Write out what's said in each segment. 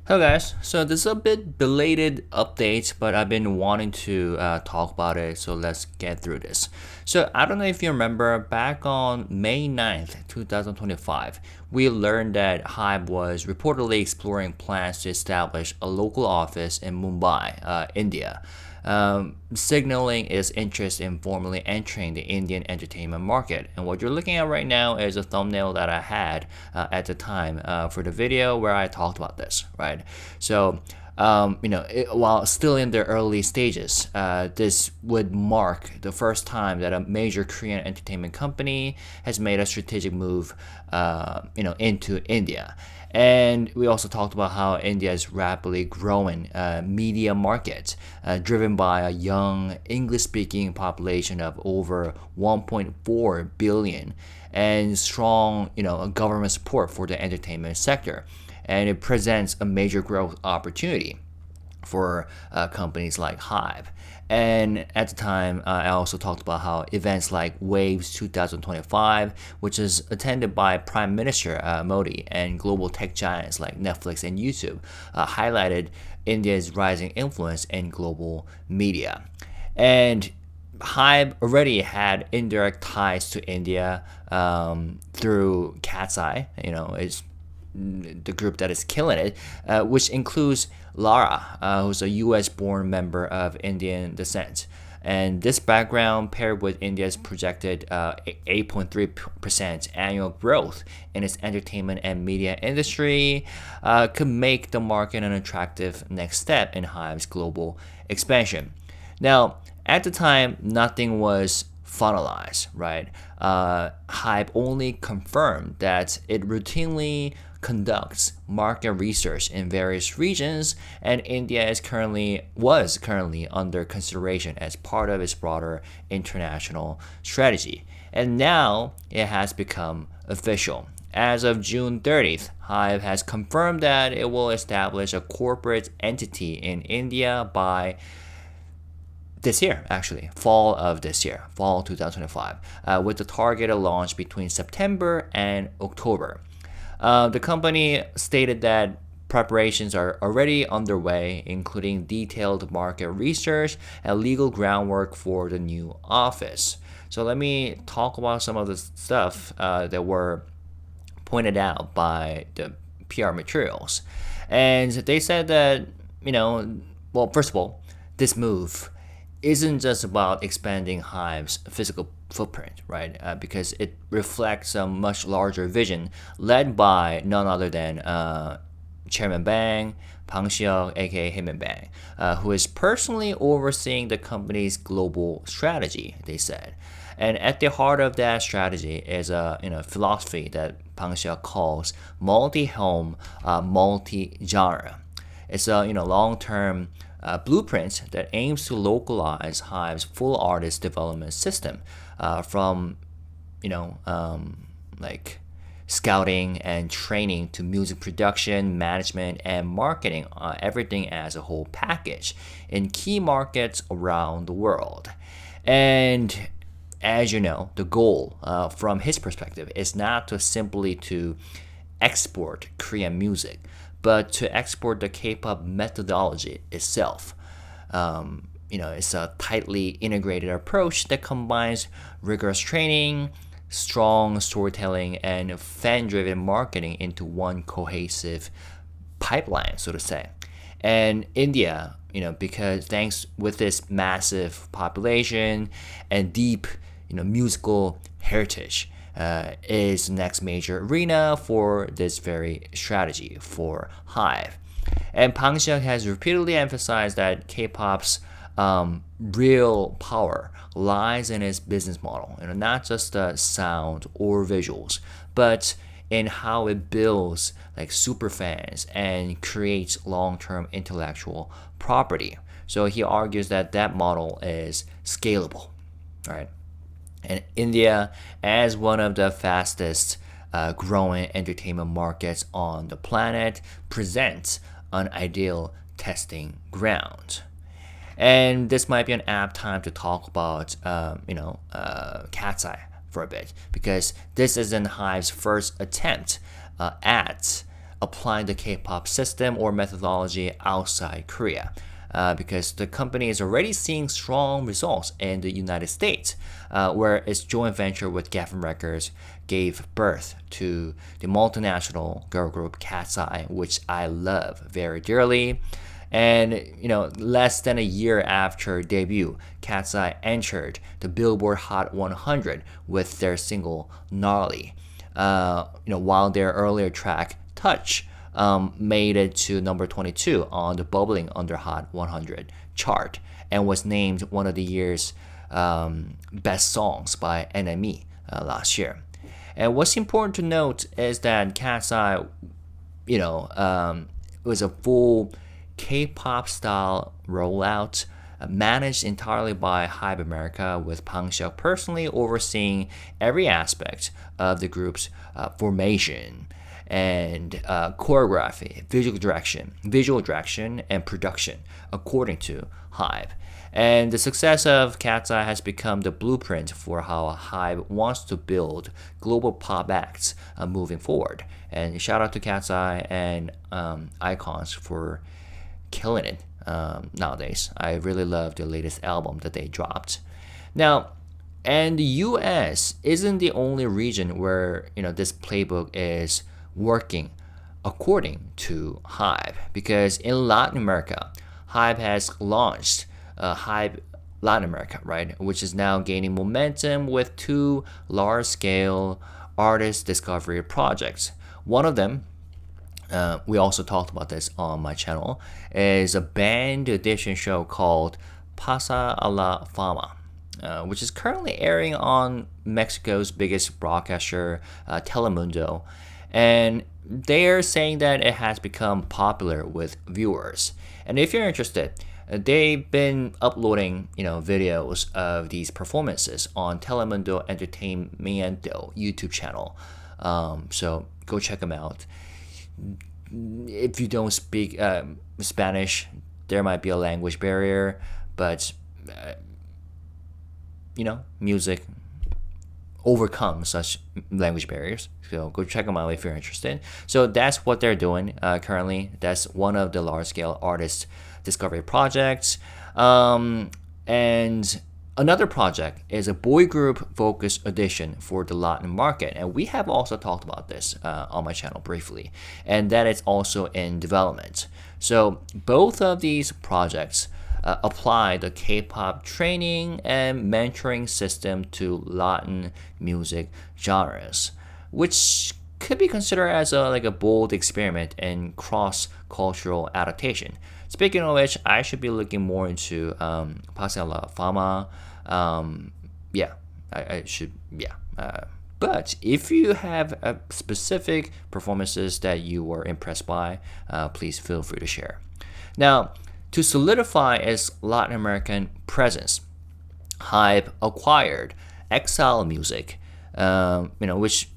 Hello guys, so this is a bit belated update, but I've been wanting to talk about it, so let's get through this. So I don't know if you remember, back on May 9th, 2025, we learned that Hive was reportedly exploring plans to establish a local office in Mumbai, India, signaling its interest in formally entering the Indian entertainment market. And what you're looking at right now is a thumbnail that I had at the time for the video where I talked about this, right? So, while still in the early stages, this would mark the first time that a major Korean entertainment company has made a strategic move, into India. And we also talked about how India is rapidly growing media market, driven by a young English-speaking population of over 1.4 billion, and strong, government support for the entertainment sector. And it presents a major growth opportunity for companies like Hive. And at the time, I also talked about how events like Waves 2025, which is attended by Prime Minister Modi and global tech giants like Netflix and YouTube, highlighted India's rising influence in global media. And Hive already had indirect ties to India through KATSEYE. It's the group that is killing it, which includes Lara, who's a US-born member of Indian descent. And this background, paired with India's projected 8.3% annual growth in its entertainment and media industry, could make the market an attractive next step in Hive's global expansion. Now, at the time, nothing was finalized, right? Hive only confirmed that it routinely conducts market research in various regions, and India was currently under consideration as part of its broader international strategy. And now it has become official. As of June 30th, Hive has confirmed that it will establish a corporate entity in India by this year, actually, fall of this year, fall 2025, with the targeted launch between September and October. The company stated that preparations are already underway, including detailed market research and legal groundwork for the new office. So let me talk about some of the stuff that were pointed out by the PR materials. And they said that, first of all, this move isn't just about expanding Hive's physical footprint, right? Because it reflects a much larger vision led by none other than Chairman Bang Pang-seok, aka Him and Bang, who is personally overseeing the company's global strategy, they said. And at the heart of that strategy is a philosophy that Pang-seok calls multi-home, multi-genre. It's a long-term blueprint that aims to localize Hive's full artist development system, from like scouting and training to music production, management, and marketing, everything as a whole package in key markets around the world. And as you know, the goal from his perspective is not to simply to export Korean music, but to export the K-pop methodology itself. It's a tightly integrated approach that combines rigorous training, strong storytelling, and fan-driven marketing into one cohesive pipeline, so to say. And India, because thanks with its massive population and deep, musical heritage, is the next major arena for this very strategy for Hive. And Pang Seok has repeatedly emphasized that K-pop's real power lies in its business model, not just the sound or visuals, but in how it builds like super fans and creates long-term intellectual property. So he argues that that model is scalable, right? And India, as one of the fastest growing entertainment markets on the planet, presents an ideal testing ground. And this might be an apt time to talk about, KATSEYE for a bit, because this isn't Hive's first attempt at applying the K-pop system or methodology outside Korea. Because the company is already seeing strong results in the United States, where its joint venture with Geffen Records gave birth to the multinational girl group KATSEYE, which I love very dearly. And less than a year after debut, KATSEYE entered the Billboard Hot 100 with their single "Gnarly." While their earlier track "Touch" made it to number 22 on the Bubbling Under Hot 100 chart and was named one of the year's best songs by NME last year. And what's important to note is that KATSEYE, was a full K-pop style rollout managed entirely by HYBE America, with Pang Xiao personally overseeing every aspect of the group's formation and choreography, visual direction, and production, according to HYBE. And the success of KATSEYE has become the blueprint for how HYBE wants to build global pop acts moving forward. And shout out to KATSEYE and Icons for killing it nowadays. I really love the latest album that they dropped. Now, and the US isn't the only region where this playbook is working according to HYBE, because in Latin America, HYBE has launched HYBE Latin America, right, which is now gaining momentum with 2 large-scale artist discovery projects. One of them, we also talked about this on my channel, is a band audition show called Pasa a la Fama, which is currently airing on Mexico's biggest broadcaster, Telemundo. And they're saying that it has become popular with viewers. And if you're interested, they've been uploading videos of these performances on Telemundo Entretenimiento YouTube channel. So go check them out. If you don't speak Spanish, there might be a language barrier, but music overcome such language barriers. So go check them out if you're interested. So that's what they're doing currently. That's one of the large-scale artist discovery projects. And another project is a boy group focused audition for the Latin market. And we have also talked about this on my channel briefly. And that is also in development. So both of these projects apply the K-pop training and mentoring system to Latin music genres, which could be considered as a bold experiment in cross-cultural adaptation. Speaking of which, I should be looking more into Pasa la Fama. I should. But if you have specific performances that you were impressed by, please feel free to share. Now, to solidify its Latin American presence, HYBE acquired Exile Music, which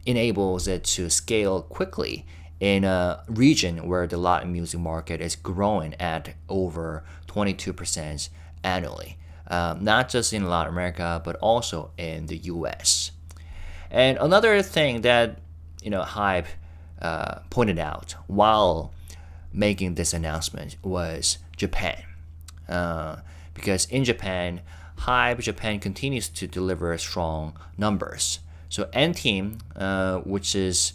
enables it to scale quickly in a region where the Latin music market is growing at over 22% annually, not just in Latin America, but also in the US. And another thing that HYBE pointed out while making this announcement was Japan, because in Japan, HYBE Japan continues to deliver strong numbers. So N-Team, which is,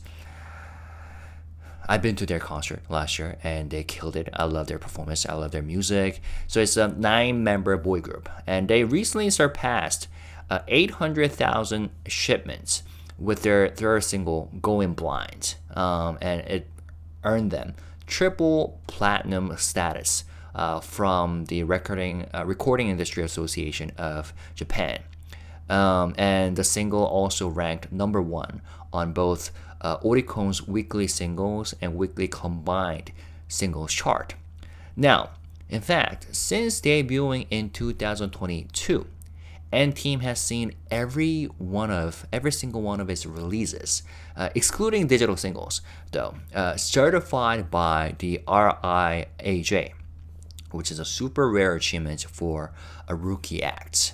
I've been to their concert last year and they killed it. I love their performance. I love their music. So it's a 9-member boy group, and they recently surpassed 800,000 shipments with their third single, Going Blind, and it earned them triple platinum status from the Recording Industry Association of Japan. And the single also ranked number 1 on both Oricon's weekly singles and weekly combined singles chart. Now, in fact, since debuting in 2022, N-Team has seen every single one of its releases, excluding digital singles, though, certified by the RIAJ, which is a super rare achievement for a rookie act.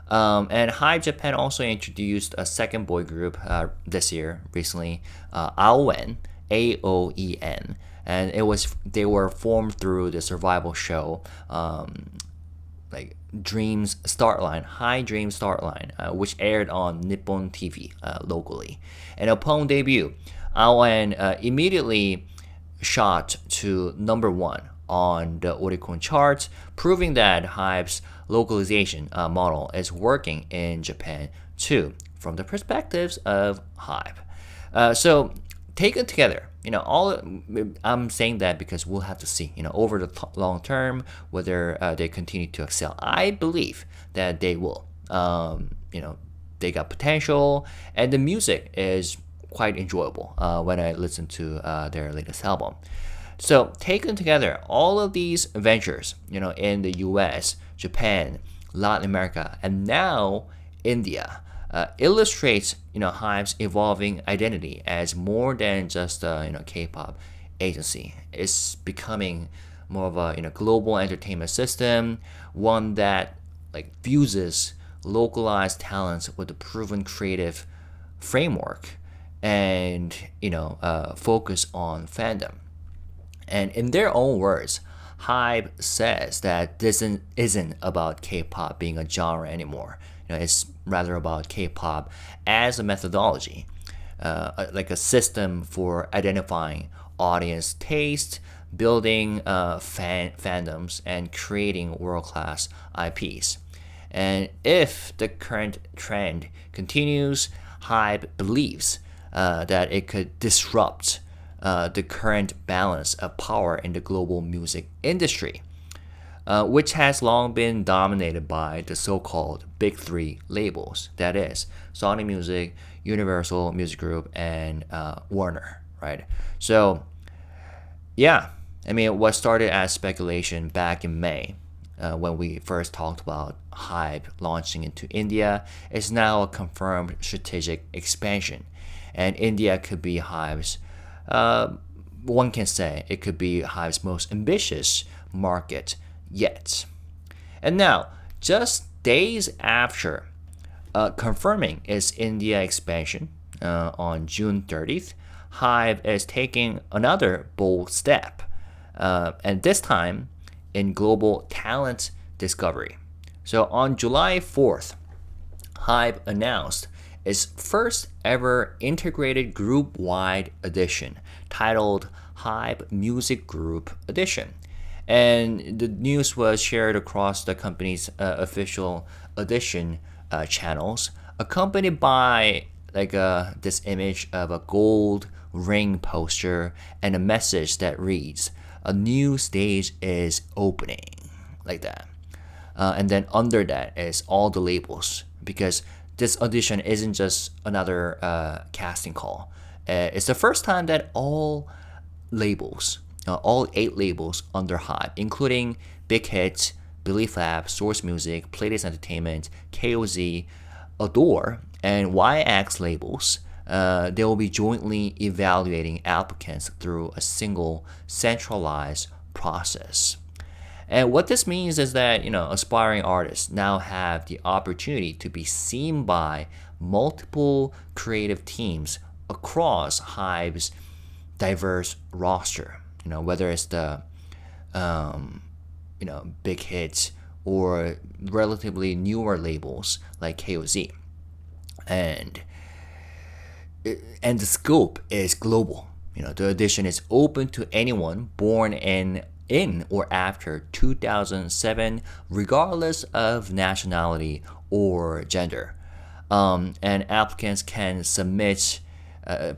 And HYBE Japan also introduced a second boy group this year, recently, Aowen, AOEN, and they were formed through the survival show, like Dreams Startline, High Dreams Startline, which aired on Nippon TV locally. And upon debut, AON immediately shot to #1 on the Oricon charts, proving that Hive's localization model is working in Japan too, from the perspectives of Hive. So taken together, all I'm saying that because we'll have to see, over the long term whether they continue to excel. I believe that they will. They got potential, and the music is quite enjoyable when I listen to their latest album. So taken together, all of these ventures, in the U.S., Japan, Latin America, and now India, illustrates Hive's evolving identity as more than just a K-pop agency. It's becoming more of a global entertainment system, one that fuses localized talents with a proven creative framework and focus on fandom. And in their own words, Hive says that this isn't about K-pop being a genre anymore. It's rather about K-pop as a methodology, like a system for identifying audience taste, building fandoms, and creating world-class IPs. And if the current trend continues, Hive believes that it could disrupt the current balance of power in the global music industry, which has long been dominated by the so-called Big Three labels, that is, Sony Music, Universal Music Group, and Warner, right? So, yeah, what started as speculation back in May, when we first talked about Hive launching into India, is now a confirmed strategic expansion. And India could be Hive's, one can say, it could be Hive's most ambitious market yet. And now, just days after confirming its India expansion on June 30th, Hive is taking another bold step, and this time in global talent discovery. So on July 4th, Hive announced its first ever integrated group-wide edition titled HYBE Music Group Edition. And the news was shared across the company's official edition channels, accompanied by this image of a gold ring poster and a message that reads, "A new stage is opening," like that. And then under that is all the labels, because this audition isn't just another casting call. It's the first time that all labels, all 8 labels under Hive, including Big Hit, Belief Lab, Source Music, Playlist Entertainment, KOZ, Adore, and YX labels, they will be jointly evaluating applicants through a single centralized process. And what this means is that aspiring artists now have the opportunity to be seen by multiple creative teams across Hive's diverse roster. Whether it's the big hits or relatively newer labels like KOZ, and the scope is global. The audition is open to anyone born in or after 2007, regardless of nationality or gender. And applicants can submit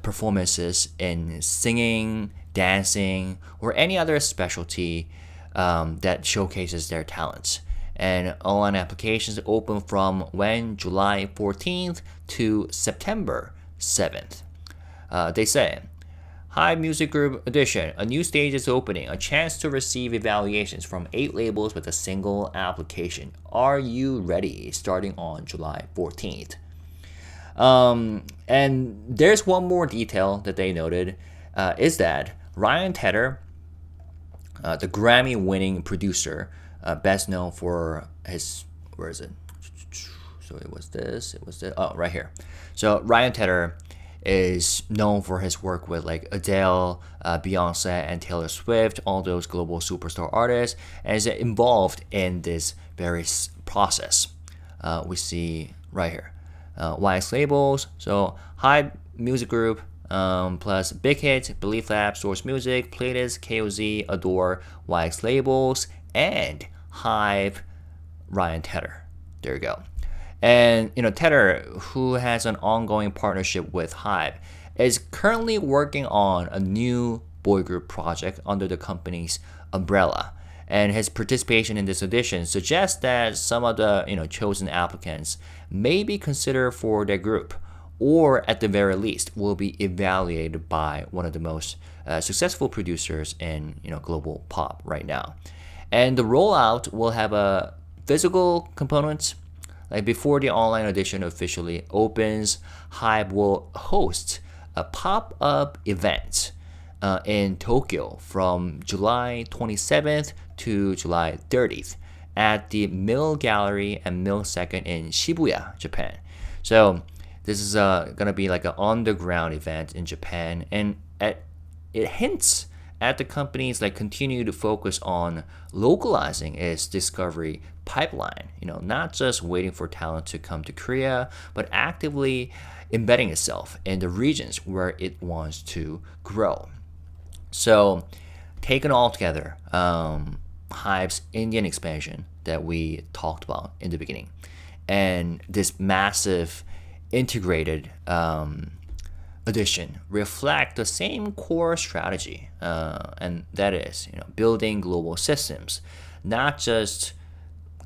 performances in singing, dancing, or any other specialty that showcases their talents. And online applications open from July 14th to September 7th. They say, HYBE Music Group Edition, a new stage is opening, a chance to receive evaluations from 8 labels with a single application. Are you ready? Starting on July 14th. And there's one more detail that they noted, is that Ryan Tedder, the Grammy-winning producer, best known for his, where is it? So it was this, oh, right here. So Ryan Tedder is known for his work with like Adele, Beyonce, and Taylor Swift, all those global superstar artists, and is involved in this very process. We see right here. YX labels, so HYBE Music Group, plus Big Hit, Belief Lab, Source Music, Playlist, KOZ, Adore, YX labels, and Hive, Ryan Tedder. There you go. And Tedder, who has an ongoing partnership with Hive, is currently working on a new boy group project under the company's umbrella. And his participation in this audition suggests that some of the chosen applicants may be considered for their group, or at the very least will be evaluated by one of the most successful producers in global pop right now. And the rollout will have a physical component. Like before the online audition officially opens, Hive will host a pop-up event in Tokyo from July 27th to July 30th at the Mill Gallery and Mill Second in Shibuya, Japan. So this is gonna be like an underground event in Japan, and it hints at the company's like continued focus on localizing its discovery pipeline. Not just waiting for talent to come to Korea, but actively embedding itself in the regions where it wants to grow. So, taken all together, Hive's Indian expansion that we talked about in the beginning, and this massive integrated audition reflect the same core strategy, and that is building global systems, not just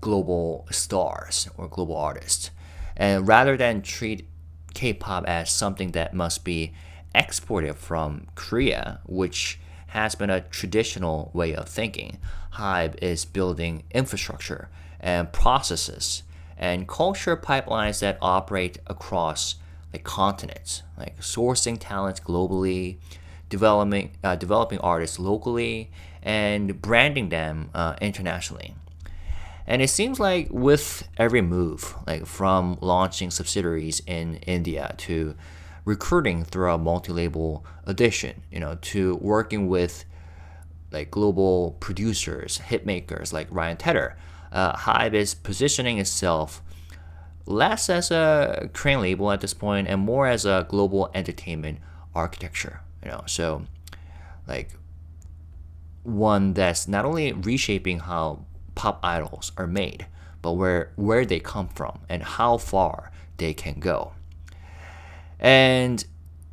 global stars or global artists, and rather than treat K-pop as something that must be exported from Korea, which has been a traditional way of thinking. Hive is building infrastructure and processes and culture pipelines that operate across like continents, like sourcing talents globally, developing artists locally, and branding them internationally. And it seems like with every move, like from launching subsidiaries in India to recruiting through a multi-label audition, to working with like global producers, hitmakers like Ryan Tedder, Hive is positioning itself less as a Korean label at this point and more as a global entertainment architecture. So like one that's not only reshaping how pop idols are made, but where they come from and how far they can go. And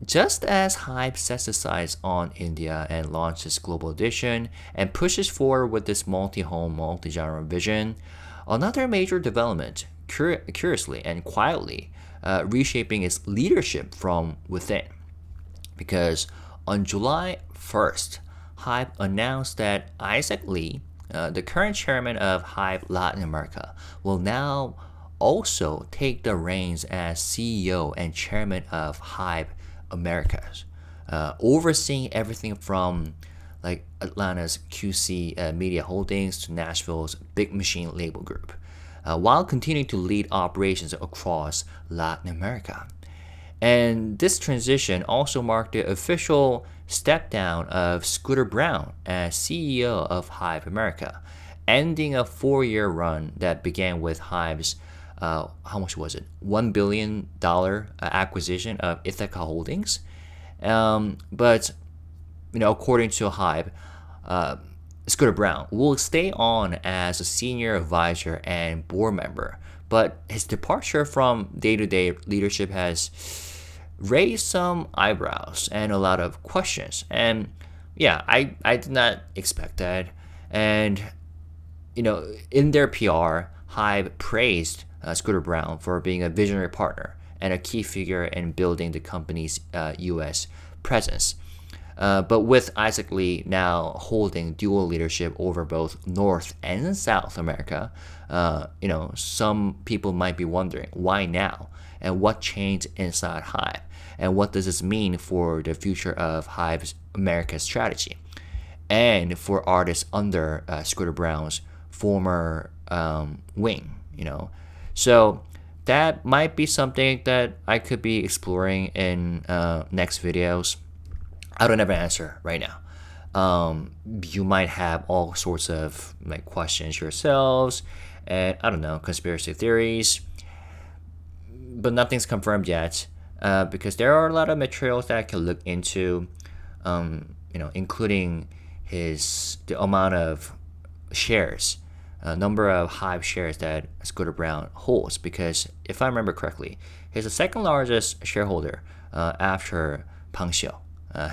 just as Hive sets its sights on India and launches global audition and pushes forward with this multi-home, multi-genre vision, another major development, curiously and quietly, reshaping its leadership from within. Because on July 1st, Hive announced that Isaac Lee, the current chairman of Hive Latin America, will now also take the reins as CEO and chairman of Hive Americas, overseeing everything from like Atlanta's QC Media Holdings to Nashville's Big Machine label group, while continuing to lead operations across Latin America. And this transition also marked the official step down of Scooter Braun as CEO of Hive America, ending a 4-year run that began with Hive's how much was it? $1 billion acquisition of Ithaca Holdings. But according to Hive, Scooter Braun will stay on as a senior advisor and board member, but his departure from day-to-day leadership has raised some eyebrows and a lot of questions. And yeah, I did not expect that. And in their PR, Hive praised Scooter Braun for being a visionary partner and a key figure in building the company's U.S. presence. But with Isaac Lee now holding dual leadership over both North and South America, some people might be wondering why now and what changed inside Hive and what does this mean for the future of Hive's America strategy and for artists under Scooter Braun's former wing. So that might be something that I could be exploring in next videos. I don't have an answer right now. You might have all sorts of like questions yourselves, and I don't know, conspiracy theories, but nothing's confirmed yet, because there are a lot of materials that I can look into, including the amount of shares, number of Hive shares that Scooter Braun holds, because if I remember correctly, he's the second largest shareholder after Pang Xiu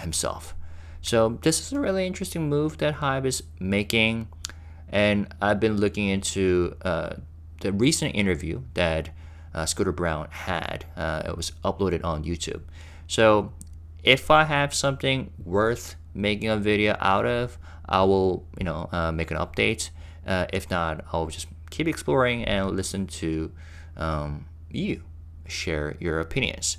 himself. So this is a really interesting move that Hive is making, and I've been looking into the recent interview that Scooter Braun had. It was uploaded on YouTube. So if I have something worth making a video out of, I will make an update. If not, I'll just keep exploring and listen to you share your opinions.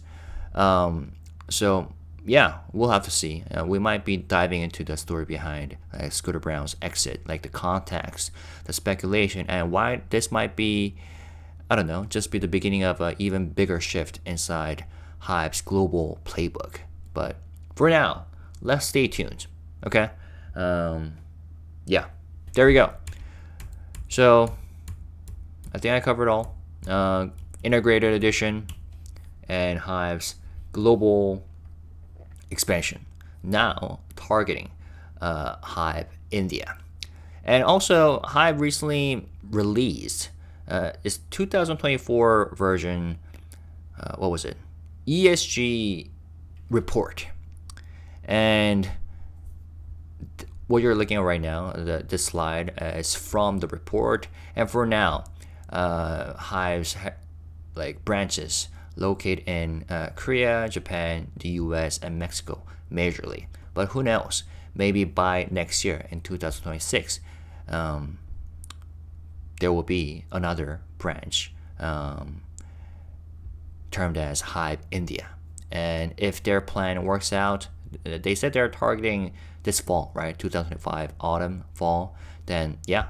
So yeah, we'll have to see. We might be diving into the story behind Scooter Braun's exit, like the context, the speculation, and why this might be, I don't know, just be the beginning of an even bigger shift inside Hive's global playbook. But for now, let's stay tuned, okay? Yeah, there we go. So I think I covered all. Integrated edition and Hive's global expansion, now targeting Hive India. And also, Hive recently released its 2024 version, what was it? ESG report. And what you're looking at right now, this slide is from the report. And for now, Hive's branches located in Korea, Japan, the US, and Mexico majorly. But who knows? Maybe by next year in 2026, there will be another branch termed as Hive India. And if their plan works out, they said they're targeting this fall, right? 2025 autumn, fall. Then yeah,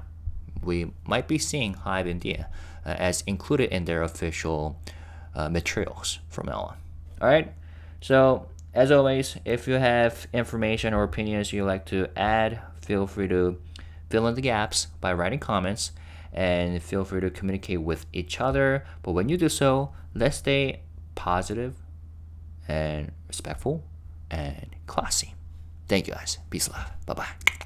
we might be seeing Hive India as included in their official materials from now on. All right. So as always, if you have information or opinions you'd like to add, feel free to fill in the gaps by writing comments, and feel free to communicate with each other. But when you do so, let's stay positive and respectful and classy. Thank you guys. Peace, love. Bye-bye.